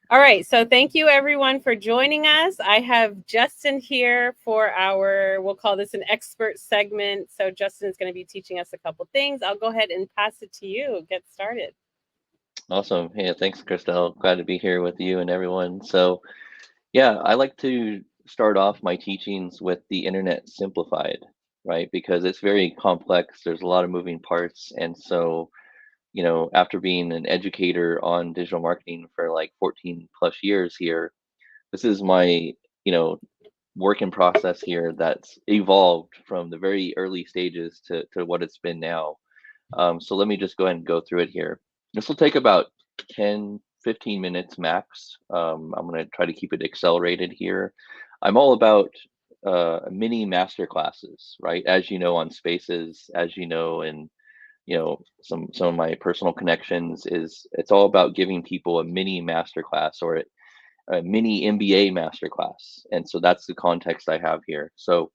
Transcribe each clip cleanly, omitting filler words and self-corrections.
All right, so thank you everyone for joining us. I have Justin here for we'll call this an expert segment. So Justin is going to be teaching us a couple things. I'll go ahead and pass it to you. Get started. Awesome. Yeah, thanks, Christelle. Glad to be here with you and everyone. So, yeah, I like to start off my teachings with the internet simplified, right? Because it's very complex. There's a lot of moving parts. And so, after being an educator on digital marketing for like 14 plus years here, this is my, you know, work in process here that's evolved from the very early stages to what it's been now. So let me just go ahead and go through it here. This will take about 10, 15 minutes max. I'm going to try to keep it accelerated here. I'm all about mini master classes, right? As you know, on Spaces, as you know, and some of my personal connections is it's all about giving people a mini master class or a mini MBA master class. And so that's the context I have here. So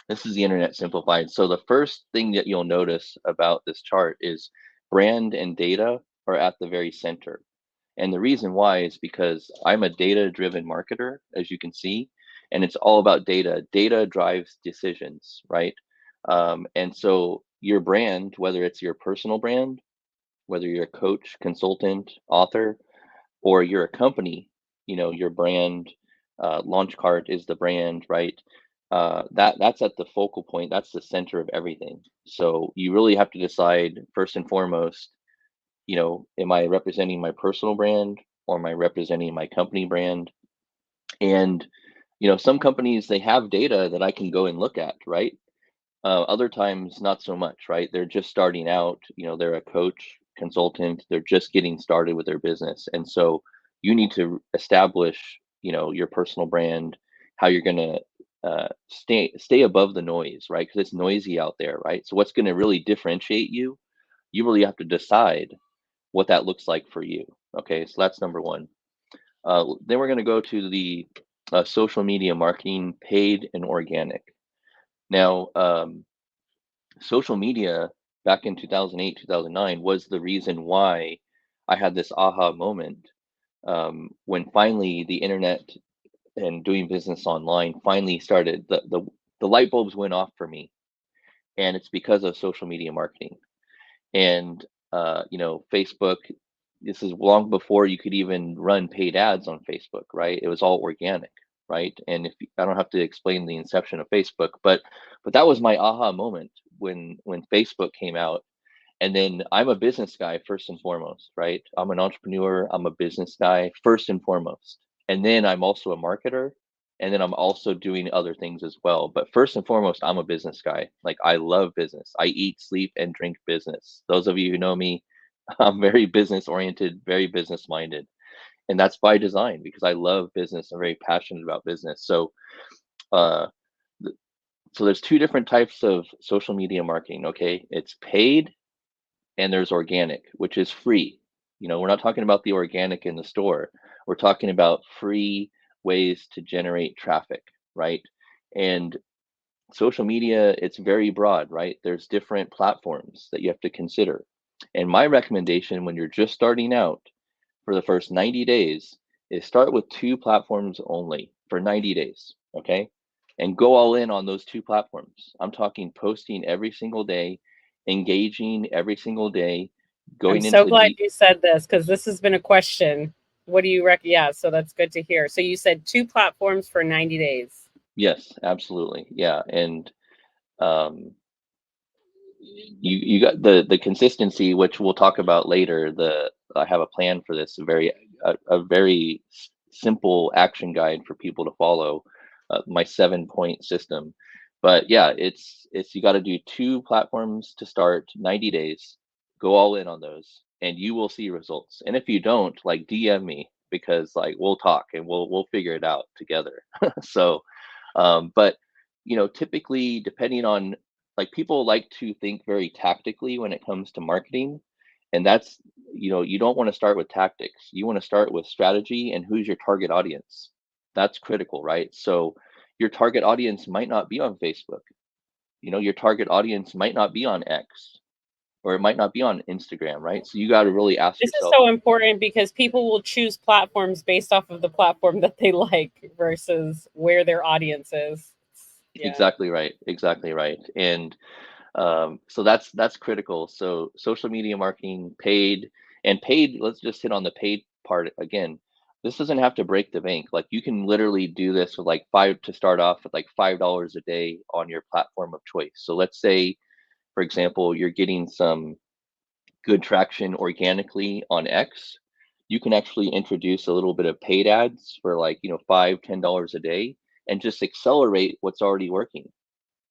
this is the internet simplified. So the first thing that you'll notice about this chart is brand and data are at the very center. And the reason why is because I'm a data driven marketer, as you can see, and it's all about data. Data drives decisions, right? And so your brand, whether it's your personal brand, whether you're a coach, consultant, author, or you're a company, your brand, Launchcart is the brand, right? That's at the focal point. That's the center of everything. So you really have to decide first and foremost, am I representing my personal brand or am I representing my company brand? And some companies they have data that I can go and look at, right? Other times, not so much, right? They're just starting out, they're a coach, consultant, they're just getting started with their business. And so you need to establish, your personal brand, how you're going to stay above the noise, right? Because it's noisy out there, right? So what's going to really differentiate you? You really have to decide what that looks like for you. Okay, so that's number one. Then we're going to go to the social media marketing, paid and organic. Now, social media back in 2008, 2009 was the reason why I had this aha moment when finally the internet and doing business online finally started. The light bulbs went off for me, and it's because of social media marketing. And Facebook. This is long before you could even run paid ads on Facebook, right? It was all organic, right? And if I don't have to explain the inception of Facebook, but that was my aha moment when Facebook came out. And then I'm a business guy first and foremost, right? I'm an entrepreneur, I'm a business guy first and foremost. And then I'm also a marketer, and then I'm also doing other things as well. But first and foremost, I'm a business guy. Like I love business. I eat, sleep, and drink business. Those of you who know me, I'm very business oriented, very business minded. And that's by design because I love business. I'm very passionate about business. Uh, th- so there's two different types of social media marketing. Okay, it's paid and there's organic, which is free. We're not talking about the organic in the store. We're talking about free ways to generate traffic, right? And social media, it's very broad, right? There's different platforms that you have to consider. And my recommendation when you're just starting out for the first 90 days is start with two platforms only for 90 days, okay? And go all in on those two platforms. I'm talking posting every single day, engaging every single day, I'm going so into glad deep. you said this because this has been a question. What do you Yeah, so that's good to hear. So you said two platforms for 90 days. Yes, absolutely. Yeah. And um, you got the consistency, which we'll talk about later. I have a plan for this, a very simple action guide for people to follow, my 7 point system. But yeah, it's you got to do two platforms to start 90 days, go all in on those, and you will see results. And if you don't, like DM me because like we'll talk and we'll figure it out together. So but typically depending on like people like to think very tactically when it comes to marketing, and that's you don't want to start with tactics. You want to start with strategy and who's your target audience. That's critical, right? So your target audience might not be on Facebook. Your target audience might not be on X or it might not be on Instagram, right? So you got to really ask This is yourself. so important because people will choose platforms based off of the platform that they like versus where their audience is. Yeah. Exactly right. Exactly right. And so that's critical. So social media marketing, paid. Let's just hit on the paid part again. This doesn't have to break the bank. Like you can literally do this with like five to start off with like $5 a day on your platform of choice. So let's say, for example, you're getting some good traction organically on X. You can actually introduce a little bit of paid ads for like, $5, $10 a day and just accelerate what's already working,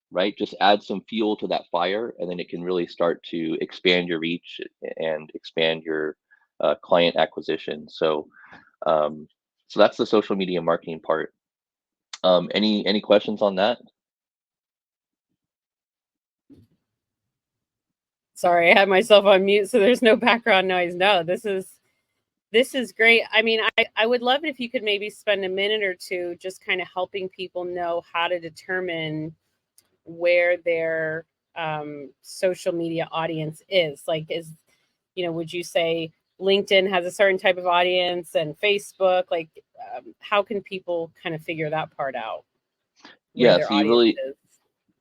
right? Just add some fuel to that fire, and then it can really start to expand your reach and expand your client acquisition. Um, so that's the social media marketing part. Any questions on that? Sorry, I had myself on mute so there's no background noise. No, this is great. I mean, I would love it if you could maybe spend a minute or two just kind of helping people know how to determine where their social media audience is. Like, would you say LinkedIn has a certain type of audience and Facebook? Like, how can people kind of figure that part out where Yeah, their so you audience really is?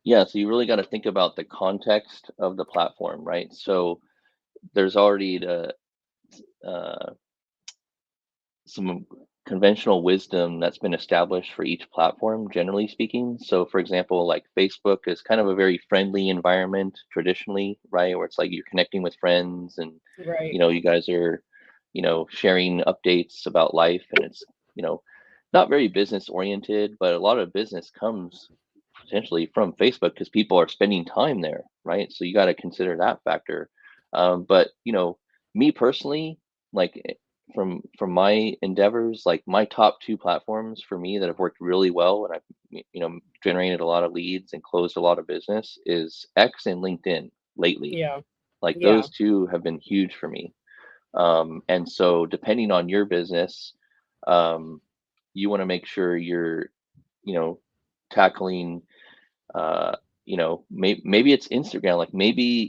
yeah, so you really got to think about the context of the platform, right? So there's already uh, some conventional wisdom that's been established for each platform, generally speaking. So, for example, like Facebook is kind of a very friendly environment traditionally, right? Where it's like you're connecting with friends and, Right. you guys are, sharing updates about life. And it's, you know, not very business oriented, but a lot of business comes potentially from Facebook because people are spending time there, right? So you got to consider that factor. But, me personally, like from my endeavors, like my top two platforms for me that have worked really well and I've generated a lot of leads and closed a lot of business is X and LinkedIn lately. Yeah. Like Yeah. those two have been huge for me. And so depending on your business, um, you want to make sure you're, you know, tackling maybe it's Instagram, like maybe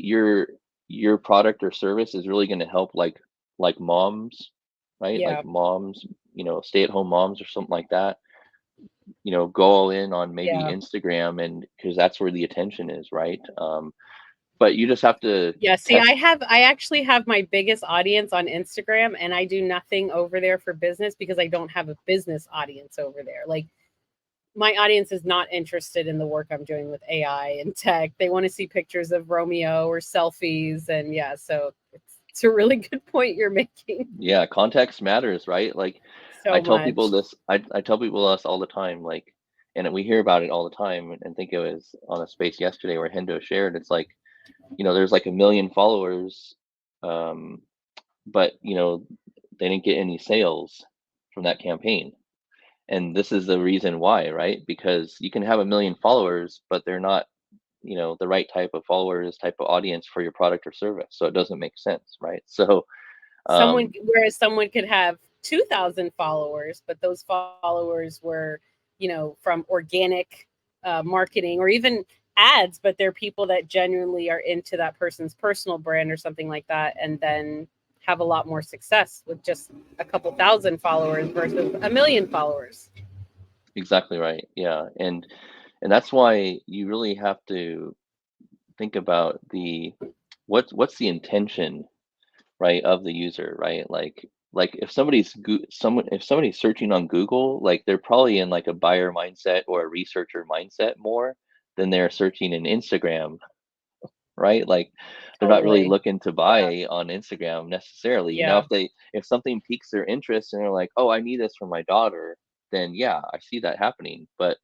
your product or service is really going to help like moms, right? Yeah. Like moms, stay-at-home moms or something like that. Go all in on maybe Yeah. Instagram, and because that's where the attention is, right? But you just have to Yeah, see, test. I actually have my biggest audience on Instagram and I do nothing over there for business because I don't have a business audience over there. Like my audience is not interested in the work I'm doing with AI and tech. They want to see pictures of Romeo or selfies and yeah, so it's a really good point you're making. Yeah, context matters, right? Like I So tell people much. this, I tell people this all the time, like, and we hear about it all the time. And think it was on a space yesterday where Hendo shared. It's like, there's like 1 million followers, um, but they didn't get any sales from that campaign. And this is the reason why, right? Because you can have 1 million followers, but they're not, the right type of followers, type of audience for your product or service. So it doesn't make sense, right? So, Someone um, whereas someone could have 2,000 followers, but those followers were, from organic marketing or even ads, but they're people that genuinely are into that person's personal brand or something like that, and then have a lot more success with just a couple thousand followers versus 1 million followers. exactly right. Yeah. And that's why you really have to think about what's the intention, right, of the user, right? Like if if somebody's searching on Google, like they're probably in like a buyer mindset or a researcher mindset more than they're searching in Instagram, right? Like they're not really Totally. looking to Yeah. buy on Instagram necessarily. Now Yeah. if something piques their interest and they're like, "Oh, I need this for my daughter," then yeah, I see that happening. But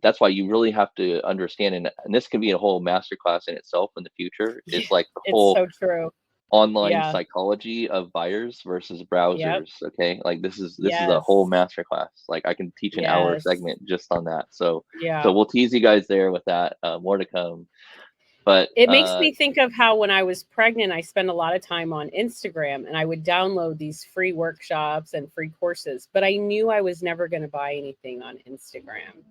that's why you really have to understand, and this can be a whole masterclass in itself in the future, Yeah. is like the It's whole so true. online Yeah. psychology of buyers versus Yep. browsers. Okay, like this is a whole Yes. masterclass. Like I can teach an hour Yes. segment just on that. So Yeah. we'll tease you guys there with that. More to come. But It makes me think of how when I was pregnant, I spent a lot of time on Instagram and I would download these free workshops and free courses, but I knew I was never going to buy anything on Instagram.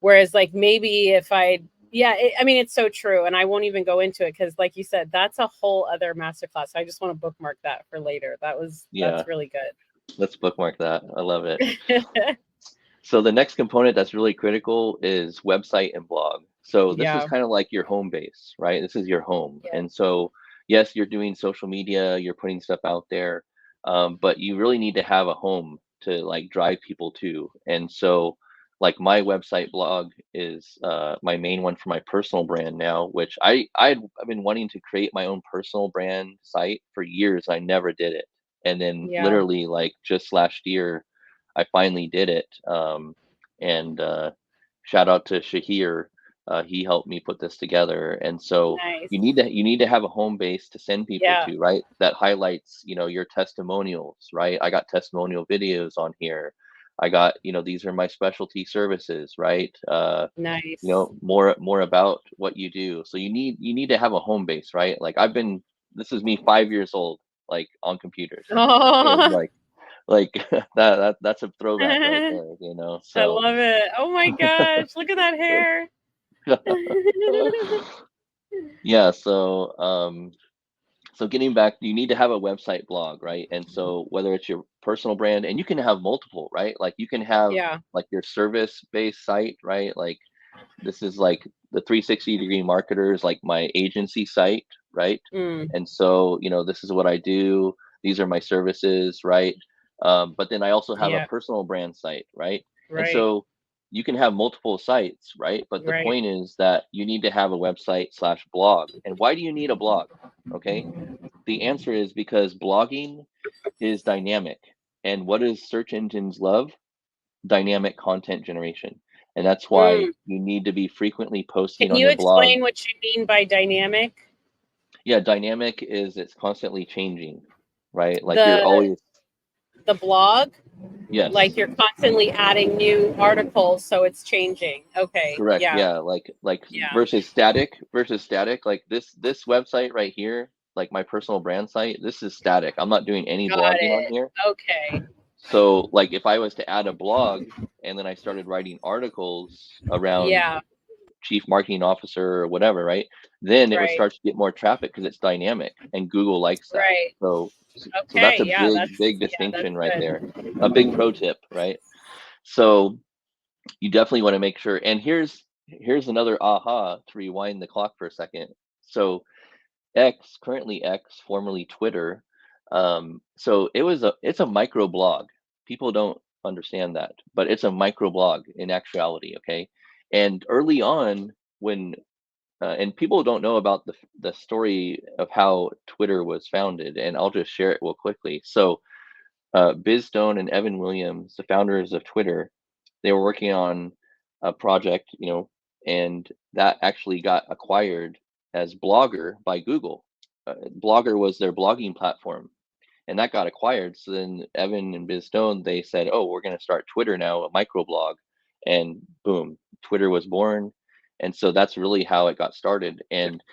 Whereas, like, maybe if I Yeah, I mean, it's so true. And I won't even go into it because, like you said, that's a whole other masterclass. I just want to bookmark that for later. Yeah, That's really let's bookmark that. I love it. good. So the next component that's really critical is website and blog. So this is Yeah. kind of like your home base, right? This is your home. Yeah. And so, yes, you're doing social media, you're putting stuff out there, but you really need to have a home to like drive people to. And so, like my website blog is my main one for my personal brand now, which I've been wanting to create my own personal brand site for years. I never did it. And then Yeah. literally like just last year, I finally did it. And shout out to Shahir. He helped me put this together. And so Nice. you need to have a home base to send people Yeah. to, right? That highlights, your testimonials, right? I got testimonial videos on here. I got, these are my specialty services, right? Nice. More about what you do. So you need to have a home base, right? Like this is me 5 years old, like on computers. And Oh, like that's a throwback right I there. So love it. Oh my gosh, look at that hair. yeah, so getting back, you need to have a website blog, right? And so whether it's your personal brand, and you can have multiple, right? Like you can have Yeah. like your service based site, right? Like this is like the 360 degree marketers, like my agency site, right? Mm, And so, this is what I do. These are my services, right? But then I also have a yeah. personal brand site, right? And Right. so you can have multiple sites, right? But the Right. point is that you need to have a website/blog. And why do you need a blog? Okay. The answer is because blogging is dynamic. And what does search engines love? Dynamic content generation. And that's why Mm. you need to be frequently posting Can on you your blog. explain what you mean by dynamic? Yeah, dynamic is it's constantly changing, right? Like you're The always, the blog, like yes, you're constantly adding new articles, so it's changing. Okay. correct. Yeah. Yeah, like Yeah. versus static, like this website right here, like my personal brand site, this is static. I'm not doing any Got blogging on it. here. Okay. So like if I was to add a blog and then I started writing articles around Yeah. chief marketing officer or whatever, right? Then it would Right. start to get more traffic because it's dynamic and Google likes that. Right. So that's Okay. a Yeah. big That's distinction right there. good. A big pro tip, right? So you definitely want to make sure. And here's another aha to rewind the clock for a second. So X, currently X, formerly Twitter. So it's a micro blog. People don't understand that, but it's a micro blog in actuality. Okay, and early on when and people don't know about the story of how Twitter was founded, and I'll just share it real quickly. So Biz Stone and Evan Williams, the founders of Twitter, they were working on a project, and that actually got acquired as Blogger by Google. Blogger was their blogging platform, and that got acquired. So then Evan and Biz Stone, they said, "Oh, we're going to start Twitter now, a microblog," and boom, Twitter was born. And so that's really how it got started. And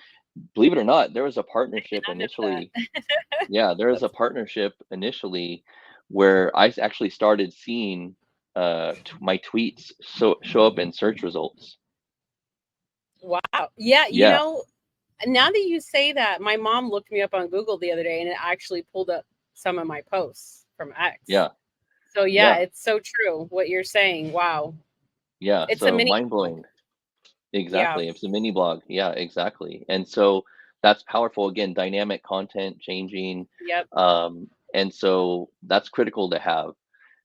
believe it or not, there was a partnership None of initially. that. Yeah, there was a That's partnership initially where I actually started seeing my tweets show up in search results. wow. Yeah. Yeah, Now that you say that, my mom looked me up on Google the other day and it actually pulled up some of my posts from X. yeah, So yeah, yeah, it's so true what you're saying. Wow. yeah. It's a So mini mind blog. blowing. Yeah. Exactly. It's a mini blog. Yeah, exactly. And so that's powerful. Again, dynamic content changing. Yep. And so that's critical to have.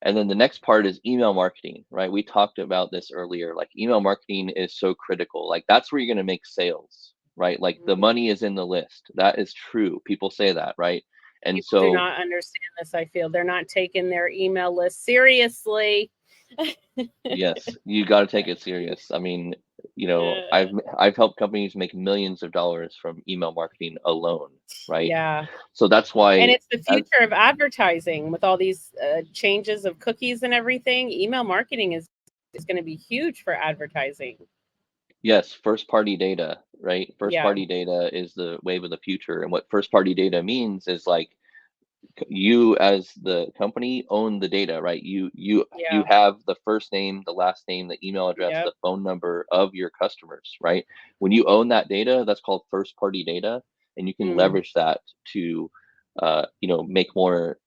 And then the next part is email marketing, right? We talked about this earlier. Like email marketing is so critical. Like that's where you're going to make sales, right? Like the Mhm. money is in the list. That is true. People say that, right? And People do so, not understand this, I feel. They're not taking their email list seriously. yes, you got to take it serious. I mean, Uh, I've helped companies make millions of dollars from email marketing alone, right? yeah. So that's And why, it's the as future of advertising with all these changes of cookies and everything. Email marketing is going to be huge for advertising. yes, first party data, right? First Yeah. party data is the wave of the future. And what first party data means is like you as the company own the data, right? You Yeah. have the first name, the last name, the email address, Yep. the phone number of your customers, right? When you own that data, that's called first party data, and you can Mm, leverage that to make more,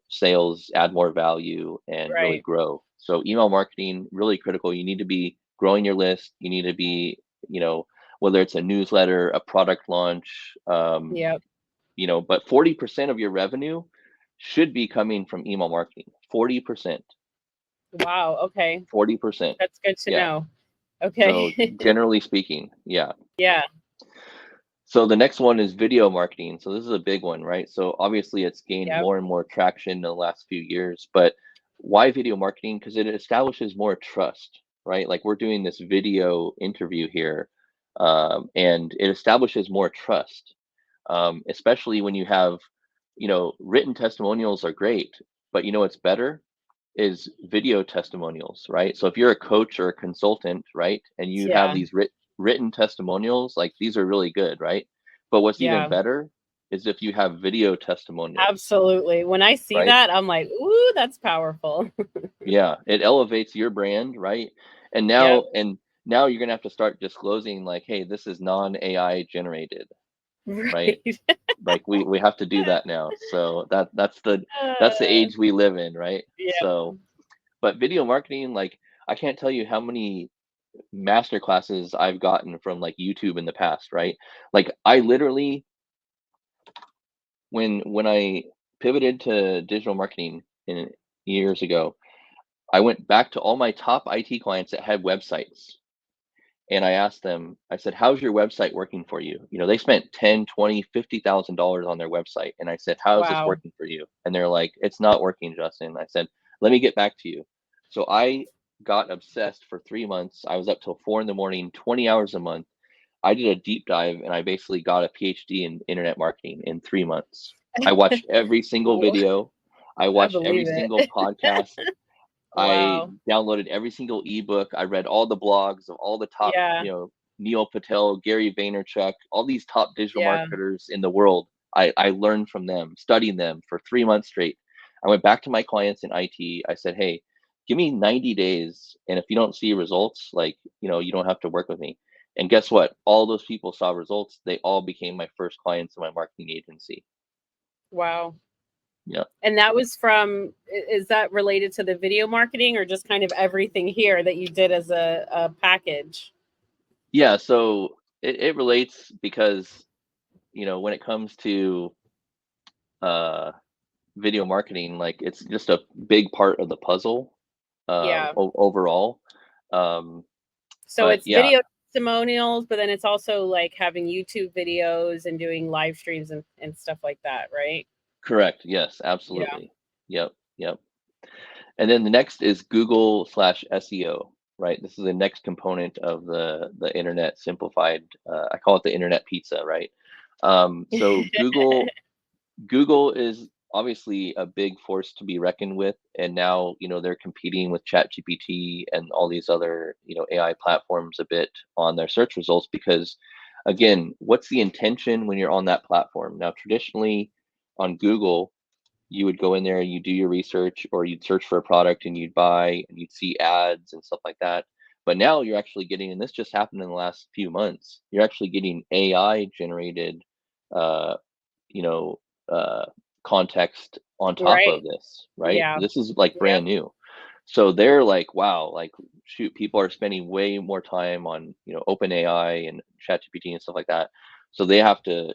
sales, add more value, and really right. grow. So email marketing really critical. You need to be growing your list. You need to be, whether it's a newsletter, a product launch, Yep. but 40% of your revenue should be coming from email marketing. 40%. Wow. Okay. 40%. That's good to Yeah. know. So Okay. generally speaking, yeah. Yeah. So the next one is video marketing. So this is a big one, right? So obviously it's gained Yep. more and more traction in the last few years, but why video marketing? Because it establishes more trust, right? Like we're doing this video interview here, and it establishes more trust, especially when you have, written testimonials are great, but what's better is video testimonials, right? So if you're a coach or a consultant, right, and you have Yeah. these written testimonials, like these are really good, right? But what's even Yeah. better is if you have video testimonials, Absolutely. When I see right? that, I'm like, ooh, that's powerful. Yeah, it elevates your brand, right? And Yep. now you're gonna have to start disclosing like, hey, this is non-AI generated, right? Right. Like we have to do that now. So that's the Uh, age we live in, right? yeah. So, but video marketing, like I can't tell you how many master classes I've gotten from like YouTube in the past, right? Like I literally when I pivoted to digital marketing in years ago, I went back to all my top IT clients that had websites and I asked them, I said, how's your website working for you? They spent 10, 20, $50,000 on their website. And I said, how is this Wow. working for you? And they're like, it's not working, Justin. I said, let me get back to you. So I got obsessed for 3 months. I was up till 4 in the morning, 20 hours a month. I did a deep dive and I basically got a PhD in internet marketing in 3 months. I watched every single Wha- video. I I watched every believe single it. podcast. I Wow. downloaded every single ebook. I read all the blogs of all the top, Yeah. Neil Patel, Gary Vaynerchuk, all these top digital Yeah. marketers in the world. I learned from them, studying them for 3 months straight. I went back to my clients in IT. I said, hey, give me 90 days. And if you don't see results, like, you don't have to work with me. And guess what? All those people saw results. They all became my first clients in my marketing agency. Wow. Yeah. And that was from, is that related to the video marketing or just kind of everything here that you did as a package? Yeah. So it relates because, when it comes to uh, video marketing, like it's just a big part of the puzzle Yeah. overall. Um, So but it's yeah, video testimonials, but then it's also like having YouTube videos and doing live streams and stuff like that, right? correct. Yes, Yeah. absolutely. Yep, yep. And then the next is Google/SEO, right? This is the next component of the internet simplified. I call it the internet pizza, right? So Google is obviously a big force to be reckoned with, and now they're competing with ChatGPT and all these other AI platforms a bit on their search results because, again, what's the intention when you're on that platform? Now, traditionally on Google, you would go in there and you do your research, or you'd search for a product and you'd buy, and you'd see ads and stuff like that. But now you're actually getting, and this just happened in the last few months, you're actually getting AI generated uh, you know, uh, context on top Right. of this, right? Yeah. This is like Yep. brand new. So they're like, wow, like shoot, people are spending way more time on, OpenAI and ChatGPT and stuff like that. So they have to,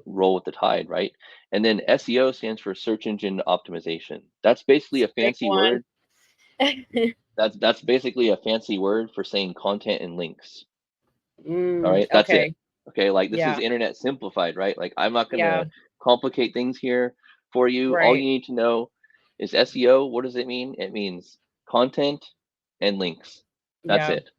roll with the tide, right? And then SEO stands for search engine optimization. That's basically a Big fancy one. word. That's basically a fancy word for saying content and links. All right, that's it. Okay. Okay, like this is Yeah. internet simplified, right? Like I'm not Yeah. gonna complicate things here for you. All you Right. need to know is SEO. What does it mean? It means content and links. That's Yeah. it.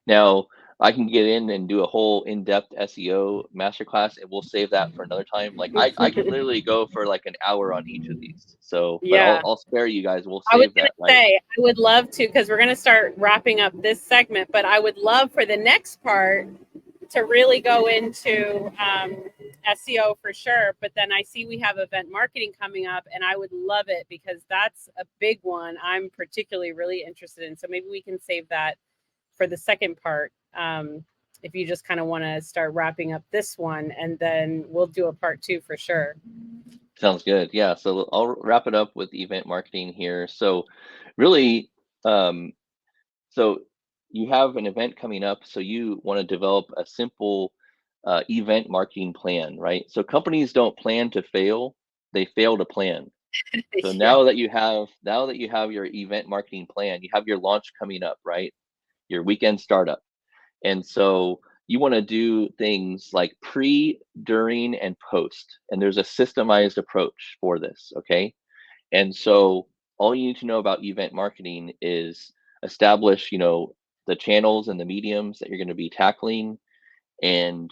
Now I can get in and do a whole in-depth SEO masterclass, and we'll save that for another time. Like I could literally go for like an hour on each of these. So, but I'll Yeah. I'll spare you guys. We'll I was save going that, to right? say, I would love to, because we're going to start wrapping up this segment, but I would love for the next part to really go into SEO for sure. But then I see we have event marketing coming up, and I would love it because that's a big one I'm particularly really interested in. So maybe we can save that for the second part. If you just kind of want to start wrapping up this one, and then we'll do a part 2 for sure. Sounds good. Yeah. So I'll wrap it up with event marketing here. So really, so you have an event coming up, so you want to develop a simple event marketing plan, right? So companies don't plan to fail, they fail to plan. So Yeah. now that you have your event marketing plan, you have your launch coming up, right? Your weekend startup. And so you want to do things like pre, during, and post. And there's a systemized approach for this, okay? And so all you need to know about event marketing is establish, the channels and the mediums that you're going to be tackling, and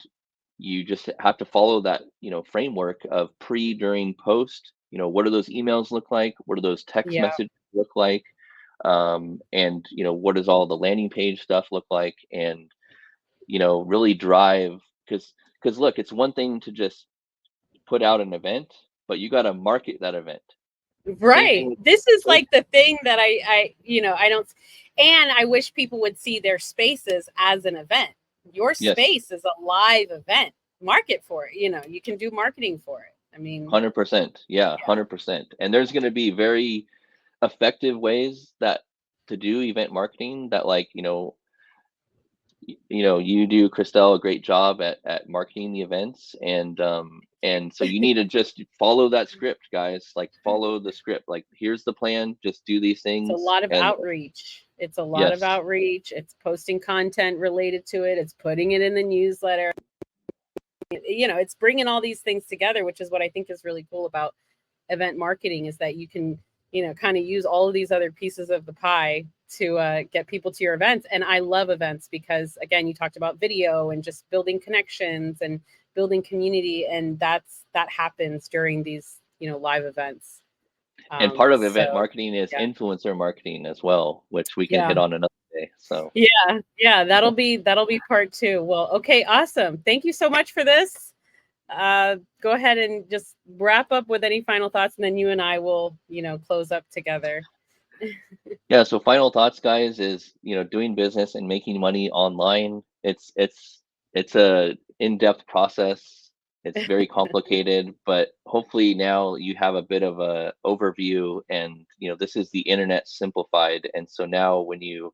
you just have to follow that, framework of pre, during, post. What do those emails look like? What do those text Yeah. messages look like? And what does all the landing page stuff look like? And really drive, because look, it's one thing to just put out an event, but you got to market that event. Same Right. thing. This is Same, like the thing that I don't, and I wish people would see their spaces as an event. Your yes, space is a live event. Market for it. You can do marketing for it. I mean, 100%. Yeah, yeah. 100%. And there's going to be very effective ways that to do event marketing that, like, you do, Christelle, a great job at marketing the events, and so you need to just follow that script, guys. Like, follow the script. Like, here's the plan, just do these It's a things. lot of And outreach. It's a lot of yes, outreach. It's posting content related to it. It's putting it in the newsletter. It's bringing all these things together, which is what I think is really cool about event marketing, is that you can, kind of use all of these other pieces of the pie to get people to your events. And I love events because, again, you talked about video and just building connections and building community, and that happens during these, live events. and part of event So marketing is yeah. influencer marketing as well, which we can Yeah. hit on another day. So Yeah, that'll be part 2. Well, okay, awesome. Thank you so much for this. Go ahead and just wrap up with any final thoughts, and then you and I will, close up together. yeah, so final thoughts, guys, is doing business and making money online. It's a in-depth process. It's very complicated, but hopefully now you have a bit of a overview, and this is the internet simplified. And so now when you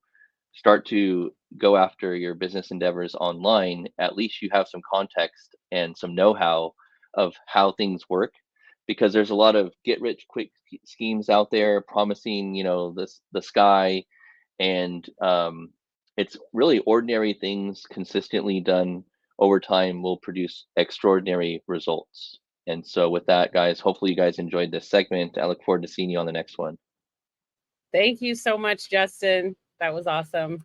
start to go after your business endeavors online, at least you have some context and some know-how of how things work, because there's a lot of get rich quick schemes out there promising, the sky, and it's really ordinary things consistently done over time will produce extraordinary results. And so with that, guys, hopefully you guys enjoyed this segment. I look forward to seeing you on the next one. Thank you so much, Justin. That was awesome.